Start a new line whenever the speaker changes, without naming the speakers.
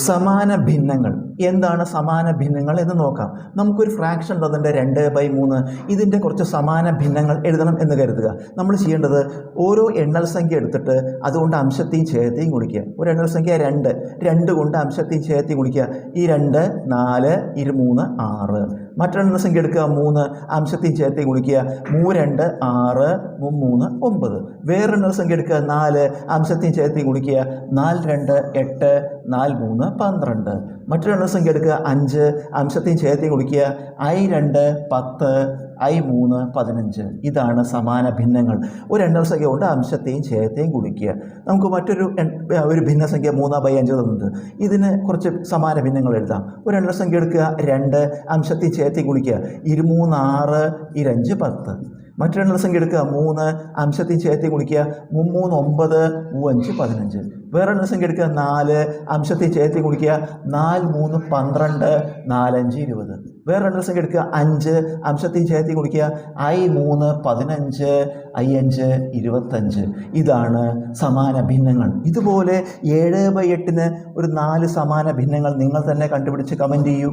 സമാന ഭിന്നങ്ങൾ എന്താണ് സമാന ഭിന്നങ്ങൾ എന്ന് നോക്കാം. നമുക്കൊരു ഫ്രാക്ഷൻ തന്നിട്ട് 2/3 ഇതിൻ്റെ കുറച്ച് സമാന ഭിന്നങ്ങൾ എഴുതണം എന്ന് കരുതുക. നമ്മൾ ചെയ്യേണ്ടത് ഓരോ എണ്ണൽ സംഖ്യ എടുത്തിട്ട് അതുകൊണ്ട് അംശത്തെയും ഛേദത്തെയും ഗുണിക്കുക. ഒരു എണ്ണൽ സംഖ്യ 2 കൊണ്ട് അംശത്തെയും ഛേദത്തെയും ഗുണിക്കുക. ഈ 2 4 3 6. മറ്റൊരെണ്ണൽ സംഖ്യ എടുക്കുക 3 അംശത്തെയും ഛേദത്തെയും ഗുണിക്കുക. 2 6 3 9. വേറെണ്ണൽ സംഖ്യ എടുക്കുക 4 അംശത്തെയും ഛേദത്തെയും ഗുണിക്കുക. 4 2 8 4 3 12. മറ്റൊരെണ്ണൽ സംഖ്യ എടുക്കുക 5 അംശത്തെയും ഛേദത്തെയും ഗുണിക്കുക. I2 10 I3 15. ഇതാണ് സമാന ഭിന്നങ്ങൾ. ഒരു എണ്ണൽ സംഖ്യ കൊണ്ട് അംശത്തെയും ഛേദത്തെയും ഗുണിക്കുക. നമുക്ക് മറ്റൊരു ഭിന്നസംഖ്യ 3/5 തന്നിട്ട് ഇതിന് കുറച്ച് സമാന ഭിന്നങ്ങൾ എഴുതാം. ഒരു എണ്ണൽ സംഖ്യ എടുക്കുക 2 അംശത്തെയും ഛേദത്തെയും ഗുണിക്കുക. 23 6 5 10. മറ്റൊരെണ്ണൽ സംഖ്യ എടുക്കുക 3 അംശത്തെയും ഛേദത്തെയും ഗുണിക്കുക. 3 9 5 15. വേറെ എണ്ണൽ സംഖ്യ എടുക്കുക 4 അംശത്തെയും ഛേദത്തെയും ഗുണിക്കുക. 4 3 12 4 5 20. വേറെ എണ്ണൽ സംഖ്യ എടുക്കുക 5 അംശത്തെയും ഛേദത്തെയും ഗുണിക്കുക. I3 15 I5 25. ഇതാണ് സമാന ഭിന്നങ്ങൾ. ഇതുപോലെ 7/8 ഒരു 4 സമാന ഭിന്നങ്ങൾ നിങ്ങൾ തന്നെ കണ്ടുപിടിച്ച് കമൻറ്റ് ചെയ്യൂ.